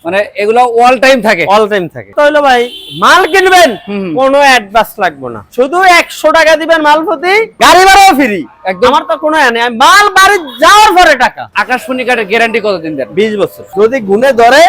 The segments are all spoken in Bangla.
মানে এগুলো অল টাইম থাকে তো হলো ভাই মাল কিনবেন কোনো অ্যাডভান্স লাগবে না, শুধু 100 টাকা দিবেন মাল প্রতি, গাড়ি ভাড়াও ফ্রি একদম। আমার তো কোনো আমি মাল বাড়ি যাওয়ার পরে টাকা। আকাশমণি কার্ডের গ্যারান্টি কতদিন দেন? 20 বছর। যদি গুণে ধরে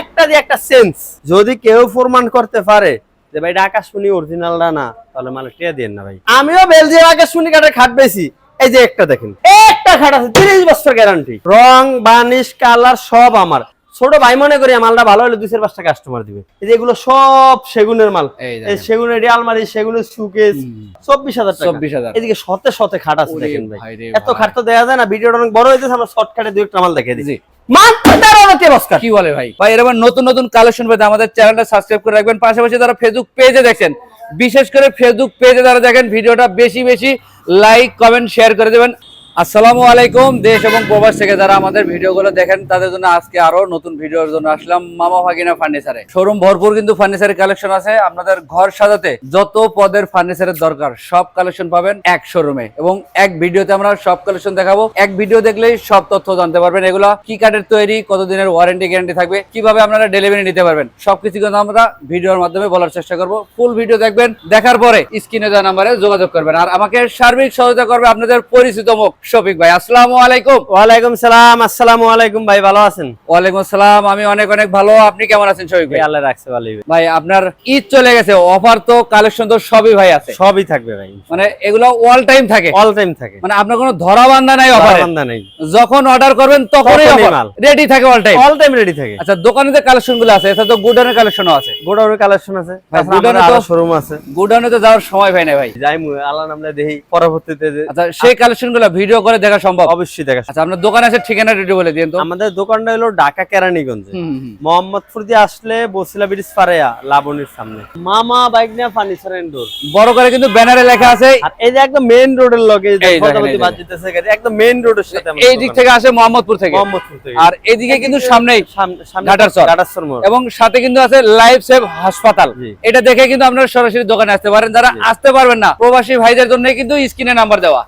একটা দিয়ে একটা সেন্স যদি কেউ প্রমাণ করতে পারে যে ভাই এটা আকাশমণি অরিজিনালটা না, তাহলে মাল টিয়া দেন না ভাই। আমিও বেলজিয়াম আকাশমণি কার্ডের খাট বেশি, এই যে একটা দেখেন, একটা খাট আছে 30 বছর গ্যারান্টি, রং বানিশ কালার সব আমার। ছোট ভাই মনে করি মালটা ভালো হলে 2-5টা কাস্টমার দিবে। এই যে এগুলো সব সেগুনের মাল, এই সেগুনের আলমারি, সেগুনের সুকেস 24,000 টাকা। 24,000। এদিকে শতে শতে খাট আছে দেখেন ভাই, এত খাট তো দেয়া যায় না, ভিডিওটা অনেক বড় হইতেছে, আমরা শর্টকাটে দুই একটা মাল দেখিয়ে দিই। কি বলে ভাই? ভাই এরকম নতুন নতুন কালেকশন পেতে আমাদের চ্যানেলটা সাবস্ক্রাইব করে রাখবেন। পাশাপাশি যারা ফেসবুক পেজে দেখেন, বিশেষ করে ফেসবুক পেজে যারা দেখেন, ভিডিওটা বেশি বেশি লাইক কমেন্ট শেয়ার করে দেবেন। আসসালামু আলাইকুম। দেশ এবং প্রবাস থেকে যারা আমাদের ভিডিওগুলো দেখেন তাদের জন্য আজকে আরো নতুন ভিডিওর জন্য আসলাম মামা ভাগিনা ফার্নিচারে। শোরুম ভরপুর কিন্তু ফার্নিচারের কালেকশন আছে। আপনাদের ঘর সাজাতে যত পদের ফার্নিচারের দরকার সব কালেকশন পাবেন এক শোরুমে, এবং এক ভিডিওতে আমরা সব কালেকশন দেখাবো। এক ভিডিও দেখলেই সব তথ্য জানতে পারবেন। এগুলা কি কাঠের তৈরি, কতদিনের ওয়ারেন্টি গ্যারান্টি থাকবে, কিভাবে আপনারা ডেলিভারি নিতে পারবেন, সবকিছু কিন্তু আমরা ভিডিওর মাধ্যমে বলার চেষ্টা করবো। ফুল ভিডিও দেখবেন, দেখার পরে স্ক্রিনে দেওয়া নাম্বারে যোগাযোগ করবেন। আর আমাকে সার্বিক সহায়তা করবে আপনাদের পরিচিত মুখ শফিক ভাই। আসসালামু আলাইকুম। ওয়ালাইকুম সালাম। আসসালামু আলাইকুম ভাই, ভালো আছেন? ওয়ালাইকুম আসসালাম, আমি অনেক অনেক ভালো। আপনি কেমন আছেন শফিক ভাই? আল্লাহ রাখছে ভালোই ভাই। আপনার ঈদ চলে গেছে, অফার তো কালেকশন তো সবই ভাই আছে, সবই থাকবে ভাই, মানে এগুলো অল টাইম থাকে, মানে আপনার কোনো ধরা বান্ধা নাই, অফার বান্ধা নাই, যখন অর্ডার করবেন তখনই মাল রেডি থাকে, অল টাইম রেডি থাকে। আচ্ছা, দোকানে যে কালেকশন গুলো আছে, এটা তো গুডাউনের কালেকশনও আছে। গোডাউনের কালেকশন আছে, গুডাউনে তো শোরুম আছে। গুডাউনে তো যাওয়ার সময় পাই না ভাই, যাই আল্লাহ নামে দেখি পরবর্তীতে। আচ্ছা, সেই কালেকশন গুলো ভিডিও করে দেখা সম্ভব? অবশ্যই দেখা। আচ্ছা, আপনার দোকান আছে, ঠিকানা রেডি বলে দিন তো। আমাদের দোকানটা হলো ঢাকা কেরানীগঞ্জে, মোহাম্মদপুর দিয়ে আসলে বসিলা ব্রিজ পারেয়া লাবণীর সামনে মামা ভাগিনা ফার্নিচার এন্ড ডোর বড় করে কিন্তু ব্যানারে লেখা আছে। আর এই যে একদম মেইন রোডের লগে ফটাফটি বাজ দিতেছে গাড়ি, একদম মেইন রোডের সাথে। এই দিক থেকে আসে মোহাম্মদপুর থেকে, আর এদিকে কিন্তু সামনেই ঘাটারচর মোড়, এবং সাথে কিন্তু আছে লাইফ সেভ হাসপাতাল। এটা দেখে কিন্তু আপনারা সরাসরি দোকানে আসতে পারেন। যারা আসতে পারবেন না, প্রবাসী ভাইদের জন্য কিন্তু স্ক্রিনে নাম্বার দেওয়া,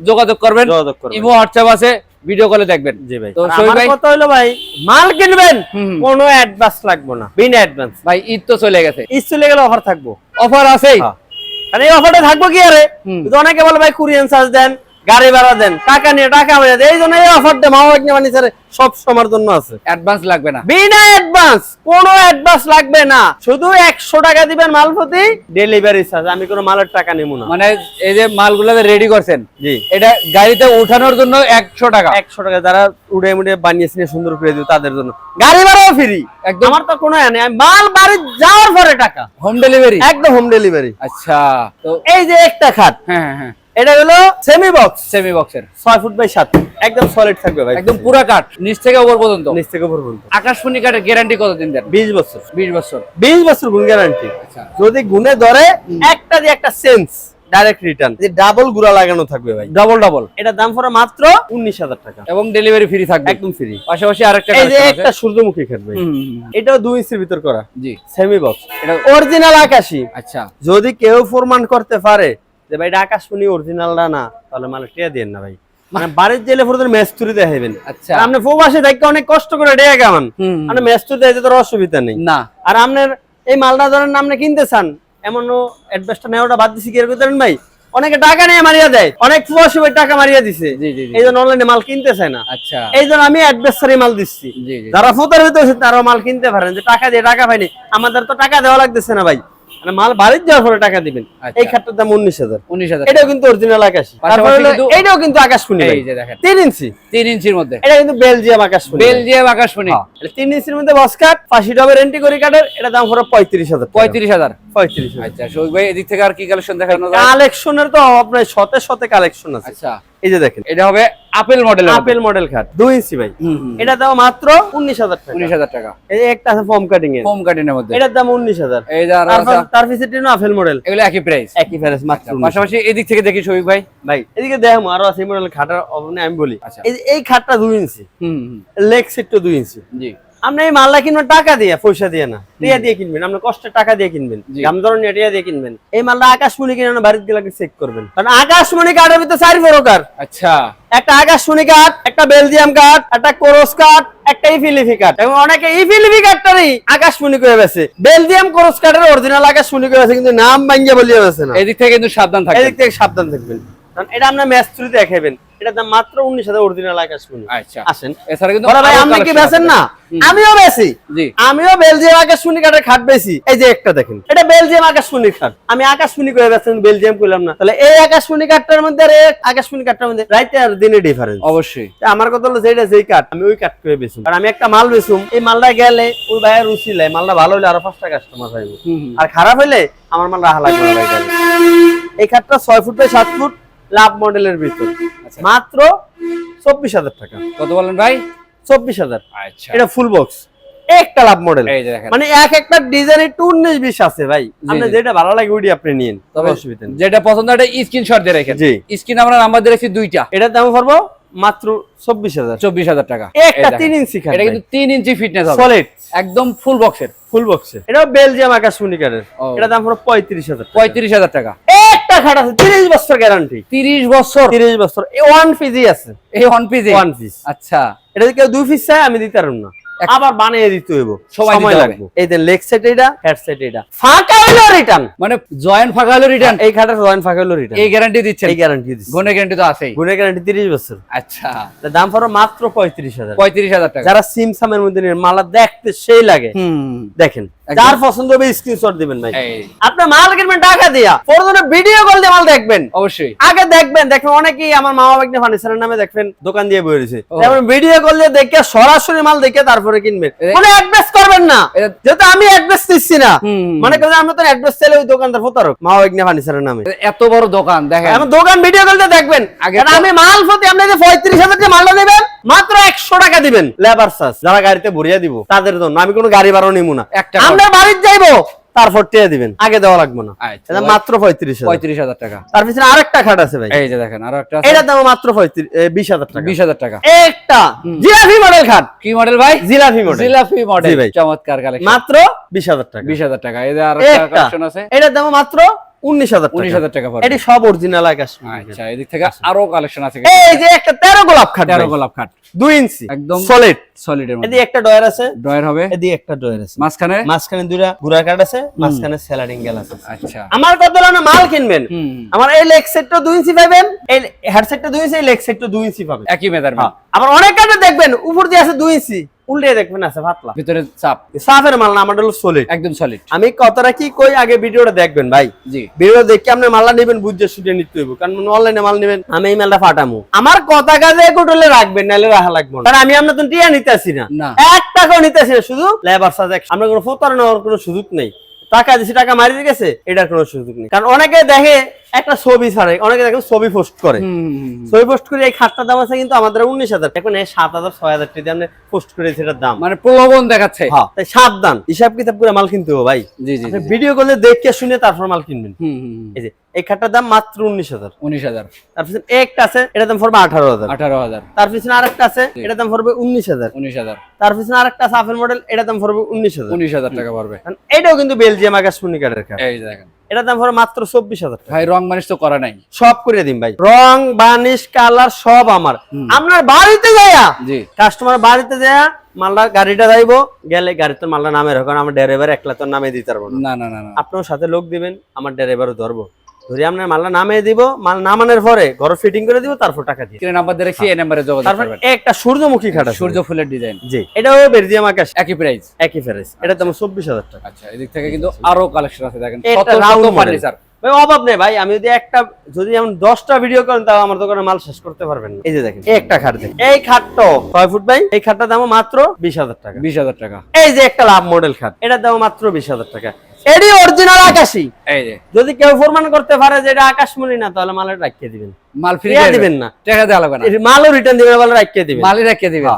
যোগাযোগ করবেন। ইমো হোয়াটসঅ্যাপ আছে, ভিডিও কলে দেখবেন। জি ভাই। তো আমার কথা হলো ভাই, মাল কিনবেন কোনো অ্যাডভান্স লাগবে না, বিনা অ্যাডভান্স। ভাই ঈদ তো চলে গেছে, ঈদ চলে গেলে অফার থাকবো, অফার আছেই। আরে এই অফারটা থাকবো কি আরে, কিন্তু অনেকে বলে ভাই কুরিয়ার চার্জ দেন, গাড়ি ভাড়া দেন, টাকা নিয়ে টাকা মেরে দেন। এই জন্য এই অফারটা মামা ভাগিনা ফার্নিচারে সব সময়ের জন্য আছে। অ্যাডভান্স লাগবে না, বিনা অ্যাডভান্স, কোনো অ্যাডভান্স লাগবে না, শুধু 100 টাকা দিবেন মাল প্রতি, ডেলিভারি চার্জ। আমি কোনো মালের টাকা নেব না। মানে এই যে মালগুলো রেডি করছেন, জি, এটা গাড়িতে উঠানোর জন্য 100 টাকা। 100 টাকা যারা উড়ে মুড়ে বানিয়েছেন সুন্দর করে দিও তাদের জন্য, গাড়ি ভাড়াও ফ্রি একদম। আমার তো কোনো নেই, আমি মাল বাড়ি যাওয়ার পরে টাকা, হোম ডেলিভারি, একদম হোম ডেলিভারি। আচ্ছা, তো এই যে একটা খাট, হ্যাঁ হ্যাঁ, এটা হলো সেমি বক্সের 6 ফুট বাই 7, একদম সলিড থাকবে ভাই, একদম পুরো কাঠ, নিচ থেকে উপর পর্যন্ত। আকাশমণি কাঠের গ্যারান্টি কতদিন দেন? 20 বছর। 20 বছর গুণ গ্যারান্টি। আচ্ছা, যদি গুণে ধরে একটা দিয়ে একটা সেন্স ডাইরেক্ট রিটার্ন, যে ডাবল গুড়া লাগানো থাকবে ভাই, ডাবল। এটা দাম পড়ে মাত্র 19,000 টাকা, এবং ডেলিভারি ফ্রি থাকবে, একদম ফ্রি। পাশাপাশি আরেকটা, এই যে একটা সূর্যমুখী খাট ভাই, এটাও 2 ইঞ্চির ভিতর করা, জি, সেমি বক্স, এটা অরিজিনাল আকাশী। আচ্ছা, যদি কেউ প্রমাণ করতে পারে যে ভাই এটা আকাশমণি অরিজিনালটা না, তাহলে মাল টিয়া দেন না ভাই। মানে বাড়ির জেলে পুরো মেস্তুরি দেখাবেন। আচ্ছা, আপনি প্রবাসে থাকি অনেক কষ্ট করে ডেয়া গামান, মানে মেস্তুরি দেখাইতে তো অসুবিধা নেই না। আর আপনার এই মালটা ধরেন আপনি কিনতে চান, এমনও অ্যাডভান্সটা নেওয়াটা বাদ দিছি কি করেন ভাই, অনেকে টাকা নিয়ে মারিয়া দেয়, অনেক প্রবাসী ভাই টাকা মারিয়া দিছে, এই জন্য অনলাইনে মাল কিনতে চায় না। আচ্ছা, এই জন্য আমি অ্যাডভান্সারি মাল দিচ্ছি, যারা ফোটার ভিতরে তারাও মাল কিনতে পারেন, যে টাকা দিয়ে টাকা পাইনি। আমাদের তো টাকা দেওয়া লাগতেছে না ভাই, মানে মাল বাড়ির যাওয়ার পরে টাকা দিবেন। এই খাটটার দাম 19,000। এটাও কিন্তু অরিজিনাল আকাশী, এটাও কিন্তু আকাশমণি, এই যে দেখেন 3 ইঞ্চির মধ্যে, এটা কিন্তু বেলজিয়াম আকাশমণি। 3 ইঞ্চির মধ্যে বক্স কাট, 50 ডবের এন্টি করি কাটের, এটা দাম পড়ে 35,000। আচ্ছা, শোক ভাই, এদিক থেকে আর কি কালেকশন দেখানো যায়? কালেকশনের তো আপনার শতে কালেকশন আছে। আচ্ছা, এই যে দেখেন, এটা হবে আপেল মডেল খাট, 2 ইঞ্চি ভাই, এটা দাম মাত্র 19,000 টাকা। এই একটা আছে ফোম কাটিং এর মধ্যে, এটার দাম 19,000। এই যে তার পিছে টিনো আপেল মডেল, এগুলো একই প্রাইস মাত্র। পাশাপাশি এদিক থেকে দেখি শফিক ভাই, এদিকে দেখো আরো আছে মডেল খাটার অবনে আমি বলি। এই খাটটা 2 ইঞ্চি, লেগ সেটটা 2 ইঞ্চি, জি, আপনি এই মালটা কিনবেন টাকা দিয়ে, পয়সা দিয়ে না, টিয়া দিয়ে কিনবেন, আপনি কষ্টের টাকা দিয়ে কিনবেন, দাম ধরনের টিয়া দিয়ে কিনবেন। এই মালটা আকাশমণি কিনে বাড়িতে গেলে চেক করবেন, কারণ আকাশমণি কাঠের ভিতরে 4 প্রকার। আচ্ছা, একটা আকাশমণি কাঠ, একটা বেলজিয়াম কাঠ, একটা কোরস কাঠ, একটা ইফিলিফি কাঠ, এবং অনেকে ইফিলিফি কাঠটারই আকাশমণি করে বেছে, বেলজিয়াম কোরস কাঠের অরিজিনাল আকাশমণি করে বেছে, কিন্তু নাম ভাঙিয়ে বলিয়ে বেছে না। এদিক থেকে কিন্তু সাবধান থাকবেন, এদিক থেকে সাবধান থাকবেন, কারণ এটা আপনার ম্যাচ থ্রুতে দেখাবেন। এটার দাম মাত্র 19,000 অরিজিনাল আকাশমণি। আচ্ছা, আসেন এছাড়া কিন্তু বড় ভাই আপনি কি বেচেন না? আমিও বেচি। জি, আমিও বেলজিয়াম আকাশমণি কাঠের খাট বেচি। এই যে একটা দেখেন, এটা বেলজিয়াম আকাশমণি খাট। আমি আকাশমণি করে বেচেন, বেলজিয়াম কইলাম না। তাহলে এই আকাশমণি কাঠটার মধ্যে আর এই আকাশমণি কাঠটার মধ্যে রাইতে আর দিনে ডিফারেন্স অবশ্যই। আমার কথা হলো যেটা যেই কাঠ আমি ওই কাঠ করে বেচুম। আর আমি একটা মাল বেচুম, এই মালটা গেলে ওই ভাইয়ের রুচি লাই, মালটা ভালো হলে আরো 5টা কাস্টমার পাইবো, আর খারাপ হলে আমার মাল রাহা লাগবে না ভাই। এই খাটটা 6 ফুট বাই 7 ফুট লাভ মডেলের ভিতর, মাত্র 24,000 টাকা। কত বলেন ভাই? 24,000। আচ্ছা, এটা ফুল বক্স, একটা লাভ মডেল। এই যে দেখেন, মানে এক একটা ডিজাইন একটু 19-20 আছে ভাই, আপনি যেটা ভালো লাগে ওইটি আপনি নিন, তবে অসুবিধা নেই। যেটা পছন্দ এটা স্ক্রিনশট দিয়ে রাখেন। জি, স্ক্রিন আমরা নাম্বার দিয়ে রাখছি 2টা। এটার দাম পড়বো মাত্র 24,000 টাকা। একটা 3 ইঞ্চি খাট, এটা কিন্তু 3 ইঞ্চি ফিটনেস হবে, সলিড একদম ফুল বক্সের, ফুল বক্সে। এটা বেলজিয়াম আকাশমণি কাঠের, এটা দাম পড়ো 35,000। 35,000 টাকা। একটা খাট আছে 30 বছর গ্যারান্টি। 30 বছর? 30 বছর। এই ওয়ান পিসই আছে, এই ওয়ান পিস? One piece. আচ্ছা, এটা যদি কেউ 2 পিস চায় আমি দিতে পারব না, আবার বানিয়ে দিতে হইব, সময় লাগবে। এই দেন লেগ সেট, এটা হেড সেট, এটা ফাঁকা হলো রিটার্ন, মানে জয়েন্ট ফাঁকা হলো রিটার্ন। এই খাটের জয়েন্ট ফাঁকা হলো রিটার্ন। এই গ্যারান্টি দিচ্ছেন? এই গ্যারান্টি দিচ্ছি, গুণের গ্যারান্টি তো আছেই। গুণের গ্যারান্টি 30 বছর। আচ্ছা, দাম পড়ো মাত্র 35,000। 35,000 টাকা। যারা সিমসামের মধ্যে নিয়ে মালা দেখতে সেই লাগে, দেখেন যার পছন্দ হবে স্ক্রিনশট দিবেন ভাই। আপনি মাল কিনবেন টাকা দিয়া, পরদিন ভিডিও কল দিয়ে মাল দেখবেন। অবশ্যই আগে দেখবেন, অনেকেই আমার মামা বাগনি ফার্নিচারের নামে দেখবেন দোকান দিয়ে বই রয়েছে, যেমন ভিডিও কল দিয়ে দেখে সরাসরি মাল দেখে তারপরে কিনবেন, কোনো অ্যাডভান্স করবেন না। যেহেতু আমি অ্যাডভান্স দিচ্ছি না, মানে কারণ আমরা তো অ্যাডভান্স চাইলে ওই দোকানদার প্রতারক, মামা বাগনি ফার্নিচারের নামে। এত বড় দোকান দেখেন, আমার দোকান ভিডিও কল দিয়ে দেখবেন। আমি মাল প্রতি আপনি যে 35,000 টাকা মালটা দিবেন, মাত্র 100 টাকা দিবেন লেবার চার্জ, যারা গাড়িতে ভরিয়ে দিব তাদের জন্য। আমি কোনো গাড়ি ভাড়া নিব না, আমরা বাড়িতে যাইবো তারপর টিয়া দিবেন, আগে দেওয়া লাগবে না। এটা মাত্র 35,000 টাকা। তার পিছনে আরেকটা খাট আছে ভাই, এই যে দেখেন আরো একটা, এটার দাম মাত্র 20,000 টাকা। 20,000 টাকা একটা জিলাপি মডেল খাট। কি মডেল ভাই? জিলাপি মডেল। জিলাপি মডেল, চমৎকার কালেকশন, মাত্র 20,000 টাকা। 20,000 টাকা। এই যে আরেকটা কালেকশন আছে, এটার দাম মাত্র 19,000 টাকা পড়বে। এটি সব অরিজিনাল আকাশ। আচ্ছা, এদিক থেকে আরো কালেকশন আছে। এই যে একটা 13 গোলাপ খাট, 13 গোলাপ খাট 2 ইঞ্চি একদম সলিড, সলিডের মধ্যে। এদিকে একটা ডয়ার আছে, ডয়ার হবে, এদিকে একটা ডয়ার আছে, মাঝখানে দুইটা গুড়া কাঠ আছে, মাঝখানে স্যালাডিং গেল আছে। আচ্ছা, আমার কত না মাল কিনবেন, আমার এই লেগ সেটটা 2 ইঞ্চি পাবেন, এই হেড সেটটা 2 ইঞ্চি, এই লেগ সেটটা 2 ইঞ্চি পাবেন, একই মেজারমেন্ট। আবার অনেক কাঠে দেখবেন উপর দিয়ে আছে 2 ইঞ্চি, উল্টে দেখবেন আছে পাতলা, ভিতরে চাপ। সাফের মাল না, আমার হলো সলিড, একদম সলিড। আমি কতটা কি কই আগে ভিডিওটা দেখবেন ভাই। জি, ভিডিও দেখে আপনি মালটা নেবেন, বুঝে শুটে নিতে হইব, কারণ অনলাইনে মাল নেবেন, আমি এই মালটা ফাটামু, আমার কথা কাজে কোটলে রাখবেন, নাহলে রাখা লাগবে না, কারণ আমি আপনার তো টিয়া নিতেছি না, 1 টাকাও নিতেছি না, শুধু লেবার চার্জ। আমরা কোনো প্রতারণার কোনো সুযোগ নেই, টাকা দিছি টাকা মারি গেছে, এটার কোনো সুযোগ নেই। কারণ অনেকে দেখে একটা ছবি ছাড়ে, অনেকে দেখে ছবি পোস্ট করে, ছবি পোস্ট করে এই খাটটার দাম আছে কিন্তু আমাদের 19,000, এখন এই 7,000 6,000 টাকা দিয়ে পোস্ট করে সেটার দাম, মানে প্রলোভন দেখাচ্ছে। হ্যাঁ, তাই সাবধান, হিসাব কিতাব করে মাল কিনতে হবে ভাই। জি জি, ভিডিও করলে দেখে শুনে তারপর মাল কিনবেন। এই যে এই খাটটার দাম মাত্র 19,000। তার পিছনে একটা আছে, এটার দাম পড়বে 18,000। তার পিছনে আরেকটা আছে, এটার দাম পড়বে 19,000। তার পিছনে আরেকটা আছে আফেল মডেল, এটার দাম পড়বে 19,000 টাকা পড়বে। এটাও কিন্তু বেলজিয়াম আকাশমণি কাঠের খাট। এই যে দেখেন, এটার দাম পড়বে মাত্র 24,000 টাকা। ভাই রং মানিশ তো করা নাই, সব করে দিন ভাই, রং বানিশ কালার সব আমার। আপনার বাড়িতে যায়া, জি কাস্টমার বাড়িতে যায়া মালটা গাড়িটা যাইবো, গেলে গাড়িতে মালটা নামে রাখুন, আমার ড্রাইভার একলা তো নামে দিতে পারবো না। না, আপনার সাথে লোক দিবেন, আমার ড্রাইভারও ধরবো, ধরে আপনার মালটা নামিয়ে দিব, মাল নামানোর পরে ঘর ফিটিং করে দিব, তারপর টাকা দিয়ে নাম্বার দিয়ে রাখছি, এই নম্বরে যোগাযোগ করবেন। একটা সূর্যমুখী খাট আছে, সূর্য ফুলের ডিজাইন। জি, এটাও বেলজিয়াম আকাশ, একই প্রাইস। এটার দাম 24,000 টাকা। আচ্ছা, এদিক থেকে কিন্তু আরো কালেকশন আছে, দেখেন কত রাউন্ড ফার্নিচার ভাই, অভাব নেই ভাই। আমি যদি এমন 10টা ভিডিও করেন তাও আমার দোকানে মাল শেষ করতে পারবেন না। এই যে দেখেন একটা খাট, দেখেন এই খাটটা 6 ফুট ভাই, এই খাটটার দাম মাত্র 20,000 টাকা। 20,000 টাকা। এই যে একটা লাভ মডেল খাট, এটার দাম মাত্র 20,000 টাকা। এডি অরিজিনাল আকাশী। এই যে যদি কেউ প্রমাণ করতে পারে যে এটা আকাশমণি না, তাহলে মাল রাখিয়ে দিবেন, মাল ফ্রি দিবেন না, টাকা দেওয়া লাগবে না, মালও রিটার্ন দিবেন, মাল রাখিয়ে দিবেন, মালই রাখিয়ে দিবেন।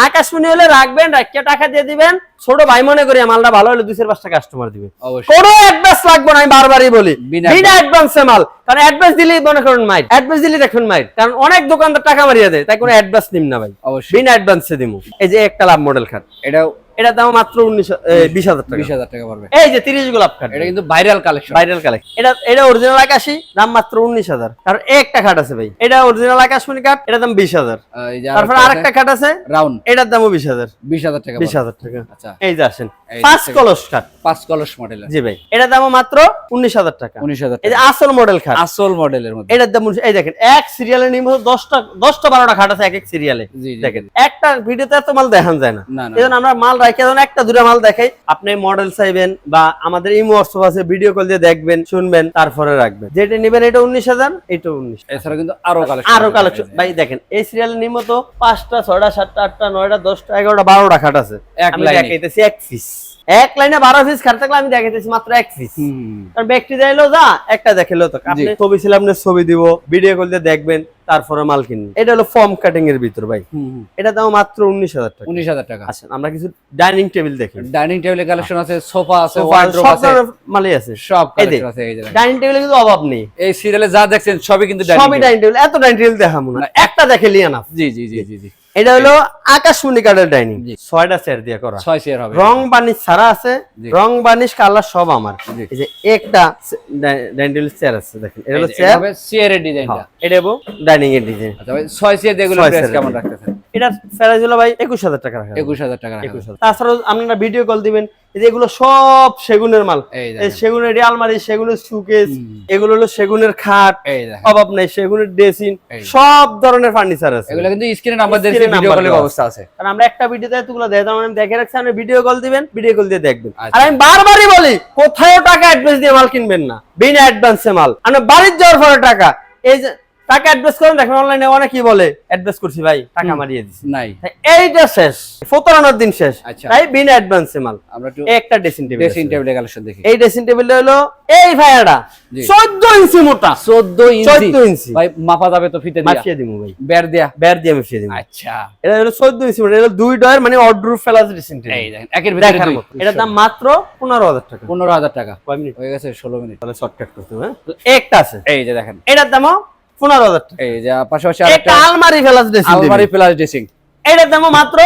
আকাশমণি হলে রাখবেন, রাখিয়ে টাকা দিয়ে দিবেন, ছোট ভাই মনে করি মালটা ভালো হলে 2-4-5টা কাস্টমার দিবে, কোনো অ্যাডভান্স লাগবে না। আমি বারবারই বলি বিনা অ্যাডভান্সে মাল, কারণ অ্যাডভান্স দিলেই মনে করেন মাইর, অ্যাডভান্স দিলেই দেখুন মাইর, কারণ অনেক দোকানদার টাকা মারিয়ে দেয়, তাই কোনো অ্যাডভান্স নিম না ভাই, বিনা অ্যাডভান্সে দিমু। এই যে একটা লাভ মডেল খাট, এটাও এটা দাম মাত্র 20,000 টাকা। 20,000 টাকা পড়বে। এই যে 30 গোলাপ খাট, এটা কিন্তু ভাইরাল কালেকশন। এটা অরিজিনাল আকাশী, দাম মাত্র 19,000। আর একটা খাট আছে ভাই, এটা অরিজিনাল আকাশমণি কাঠ, এটা দাম 20,000। তারপর আরেকটা খাট আছে রাউন্ড, এটার দামও 20,000। 20,000 টাকা। 20,000 টাকা। আচ্ছা, এই যে আসেন 5 কলস খাট, 5 কলস মডেল। জি ভাই, এটার দামও মাত্র 19,000 টাকা। 19,000 এই যে আসল মডেল খাট, আসল মডেলের মধ্যে এটার দাম এই দেখেন, এক সিরিয়ালে নিম 10টা 12টা খাট আছে এক এক সিরিয়ালে। দেখেন একটা ভিডিওতে এত মাল দেখান যায় না, এজন্য আমরা মাল রাখি, যেন একটা দুটো মাল দেখাই। আপনি মডেল চাইবেন বা আমাদের ইমো হোয়াটসঅ্যাপ আছে, ভিডিও কল দিয়ে দেখবেন, শুনবেন, তারপরে রাখবেন। যেটা নেবেন এটা 19,000, এটা 19। এছাড়া কিন্তু আরো কালেকশন ভাই দেখেন, এই সিরিয়ালে নিম তো 5টা 6টা 7টা 8টা 9টা 10টা 11টা 12টা খাট আছে। আমি দেখাইতেছি এক পিস, এক লাইনে 12 পিস খাট থাকলে আমি দেখাইতেছি মাত্র এক পিস। কারণ ব্যক্তি যাইলো যা একটা দেখাইলো, তো আপনি ছবি ছিল, আপনি ছবি দিব, ভিডিও কল দিয়ে দেখবেন, তারপরে মাল কিনবেন। এটা হলো ফর্ম কাটিং এর ভিতর ভাই, এটা দাম মাত্র 19,000 টাকা। 19,000 টাকা। আচ্ছা, আমরা কিছু ডাইনিং টেবিল দেখি। ডাইনিং টেবিলের কালেকশন আছে, সোফা আছে, ওয়ার্ড্রোব আছে, মালই আছে, সব কালেকশন আছে। এই যে ডাইনিং টেবিলে কিন্তু অভাব নেই, এই সিরিয়ালে যা দেখছেন সবই কিন্তু সবই ডাইনিং টেবিল। এত ডাইনিং টেবিল দেখামু না, একটা দেখে লিয়া না। জি জি জি জি জি। এটা হলো আকাশমণি কাঠের ডাইনিং, 6টা চেয়ার দিয়ে করা, 6 চেয়ার হবে, রং বানিশ ছাড়া আছে, রং বানিশ কালার সব আমার। এই যে একটা ডাইনিং টেবিল চেয়ার আছে, দেখেন এটা হলো চেয়ার, চেয়ারের ডিজাইনটা, এটা হলো ডাইনিং এর ডিজাইন। আচ্ছা ভাই, 6 চেয়ার যেগুলো প্রাইস কেমন রাখতেছেন? এটা প্রাইস হলো ভাই 21,000 টাকা রাখা। 21,000 টাকা রাখা। তাছাড়া আপনারা ভিডিও কল দিবেন, এই যে এগুলো সব সেগুনের মাল, এই সেগুনের আলমারি, সেগুনের সুকেস, এগুলো হলো সেগুনের খাট, অভাব নাই, সেগুনের ড্রেসিং, সব ধরনের ফার্নিচার আছে। এগুলো কিন্তু স্ক্রিনে নাম্বার দিয়ে ভিডিও কলের ব্যবস্থা আছে। কারণ আমরা একটা ভিডিওতে এতগুলো দেখাই, তার মানে দেখে রাখছি, আপনি ভিডিও কল দিবেন, ভিডিও কল দিয়ে দেখবেন। আর আমি বারবারই বলি, কোথাও টাকা অ্যাডভান্স দিয়ে মাল কিনবেন না, বিনা অ্যাডভান্সে মাল। আপনি বাড়ির যাওয়ার পরে টাকা, এই যে টাকা অ্যাডভান্স করেন, দেখেন অনলাইনে অনেক কি বলে, অ্যাডভান্স করছি ভাই, টাকা মারিয়ে দিছি, নাই এইটা শেষ, 17 দিন শেষ। তাই বিনা অ্যাডভান্সে মাল। আমরা একটা ড্রেসিং টেবিল কালেকশন দেখি। এই ড্রেসিং টেবিলটা হলো এই ভাইয়াটা 14 ইঞ্চি মোটা, 14 ইঞ্চি ভাই, মাপা যাবে তো ফিতে দিয়া মাপিয়ে দিমু ভাই, বের দিয়া মাপিয়ে দিমু। আচ্ছা, এটা হলো 14 ইঞ্চি মোটা, এটা দুই ডয়ার মানে অর্ডার ফেলাস ড্রেসিং টেবিল। এই দেখেন, একের ভিতরে দুই। এটার দাম মাত্র 15,000 টাকা। 15,000 টাকা। কয় মিনিট হয়ে গেছে? 16 মিনিট। তাহলে শর্টকাট করতে হবে। একটা আছে, এই যে দেখেন, এটার দামও 15,000 টাকা। এই যে পাশাপাশি আরেকটা আলমারি প্লাস ড্রেসিং, এটার দামও মাত্র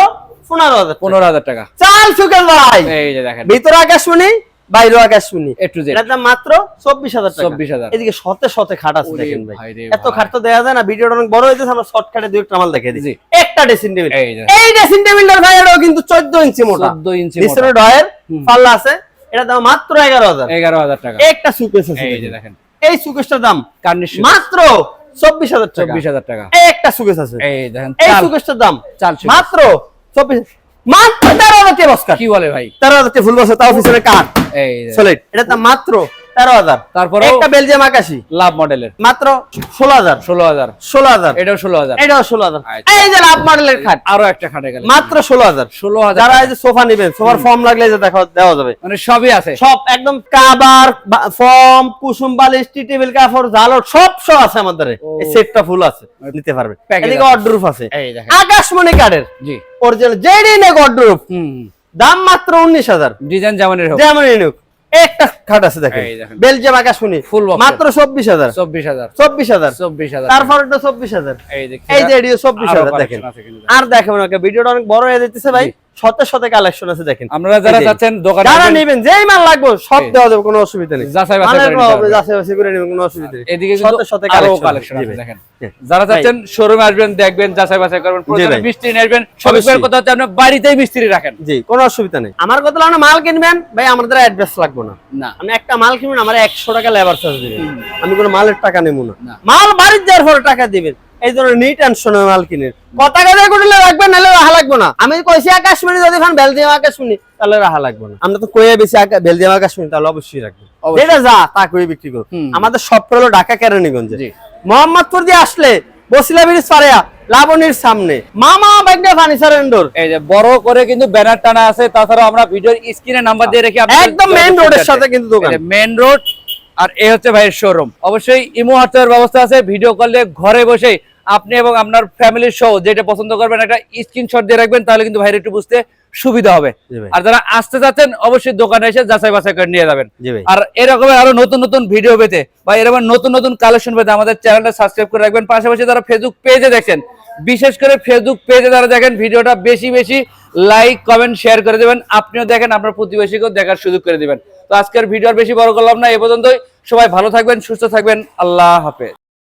15,000 টাকা। চাল সুকেল ভাই, এই যে দেখেন, ভিতরে আকাশমণি, বাইরে আকাশমণি, এটার দাম মাত্র 24,000 টাকা। 24,000। এদিকে শতে খাট আছে, দেখেন ভাই, এত খাট তো দেয়া যায় না, ভিডিওটা অনেক বড় হয়েছে, আমরা শর্টকাটে দুই একটা মাল দেখিয়ে দিই। একটা ড্রেসিং টেবিল, এই ড্রেসিং টেবিলটার ভাই এটাও কিন্তু 14 ইঞ্চি মোটা, 14 ইঞ্চি মোটা, নিচের ডয়ার পাল্লা আছে, এটার দাম মাত্র 11,000 টাকা। একটা সুকেস আছে, এই যে দেখেন, এই সুকেসটার দাম কার্নিশ মাত্র 24,000 টাকা। একটা সুকেস আছে, এই দেখেন, এই সুকেসটার দাম মাত্র 24, মাত্র 13,000 টাকা বস্কা। কি বলে ভাই, 13,000 টাকা ফুল বস্তা, তাও অফিসের কাট, এই সলিড, এটা দাম মাত্র 13,000। তারপর একটা বেলজিয়াম আকাশী লাভ মডেলের মাত্র 16,000। এটাও 16,000। এই যে লাভ মডেলের খাট, আরো একটা খাটে গেল মাত্র 16,000। যারা এই যে সোফা নেবেন, সোফার ফর্ম লাগলে যে দেওয়া যাবে, মানে সবই আছে, সব একদম কাভার, ফর্ম, কুসুম বালিশ, টি টেবিল, কাপড়, ঝালর, সব আছে আমাদের। এই সেটটা ফুল আছে, নিতে পারবে। এদিকে অর্ডারুফ আছে, আকাশমণি কাঠের, জি অরিজিনাল জেডি নেক অর্ডারুফ, দাম মাত্র 19,000। ডিজাইন যেমনই হোক, যেমনই হোক। একটা খাট আছে দেখেন, বেলজিয়াম আকাশমণি ফুল মাত্র 24,000। তারপর এটা 24,000। এই যে এডিও 24,000 দেখেন। আর দেখেন না, ভিডিওটা অনেক বড় হয়ে যাচ্ছে ভাই, শত কালেকশন আছে দেখেন। আপনারা যারা যাচ্ছেন দোকানে, যারা নেবেন, যেই মাল লাগবে সব দেওয়া যাবে, কোনো অসুবিধা নেই, যাচাই বাছাই করে নেবেন, কোনো অসুবিধা নেই। এদিকে শত কালেকশন আছে দেখেন। যারা যাচ্ছেন শোরুমে আসবেন, দেখবেন, যাচাই বাছাই করবেন, প্রথমে মিস্ত্রি নেবেন, সবসময় কথা হচ্ছে আপনি বাড়িতেই মিস্ত্রি রাখেন, জি কোনো অসুবিধা নেই। আমার কথা হলো, মাল কিনবেন ভাই, আমাদের অ্যাড্রেস লাগবে না, আপনি একটা মাল কিনবেন, আমার 100 টাকা লেবার চার্জ দিবেন, আমি কোনো মালের টাকা নেব না, মাল বাড়িতে যাওয়ার পরে টাকা দিবেন। এই ধরনের নিট অ্যান্ড শোনো মাল কিনেন, কথা কথা করলে রাখবেন, নাহলে রাহা লাগবে না। আমি কইছি আকাশমণি যদি খান, বেলজিয়াম আকাশমণি, তাহলে রাহা লাগবে না। আমরা তো কইয়া বেশি বেলজিয়াম আকাশমণি, তাহলে অবশ্যই রাখবেন, যেটা যা তা করে বিক্রি করুন। আমাদের সব হলো ঢাকা কেরানীগঞ্জে, মোহাম্মদপুর দিয়ে আসলে বসিলা ব্রিজ পাড়িয়া লাবণীর সামনে মামা বাগদা ফার্নিচার এন্ডোর, এই যে বড় করে কিন্তু ব্যানার টানা আছে। তাছাড়া আমরা ভিডিওর স্ক্রিনে নাম্বার দিয়ে রেখে, একদম মেইন রোডের সাথে কিন্তু দোকান, মেইন রোড। আর এই হচ্ছে ভাইয়ের শোরুম। অবশ্যই ইমো হোয়াটসঅ্যাপের ব্যবস্থা আছে, ভিডিও করলে ঘরে বসে আপনি এবং আপনার ফ্যামিলির সহ যেটা পছন্দ করবেন একটা স্ক্রিনশট দিয়ে রাখবেন, তাহলে কিন্তু ভাইয়ের একটু বুঝতে সুবিধা হবে। আর যারা আসতে যাচ্ছেন অবশ্যই দোকানে এসে যাচাই বাছাই করে নিয়ে যাবেন। আর এরকমের আরো নতুন নতুন ভিডিও পেতে বা এরকম নতুন নতুন কালেকশন পেতে আমাদের চ্যানেলটা সাবস্ক্রাইব করে রাখবেন। পাশাপাশি যারা ফেসবুক পেজে দেখেন, বিশেষ করে ফেসবুক পেজে যারা দেখেন ভিডিওটা বেশি বেশি লাইক কমেন্ট শেয়ার করে দেবেন। আপনিও দেখেন, আপনার প্রতিবেশীকেও দেখার সুযোগ করে দিবেন। তো আজকের ভিডিও আর বেশি বড় করলাম না, এ পর্যন্তই। সবাই ভালো থাকবেন, সুস্থ থাকবেন, আল্লাহ হাফেজ।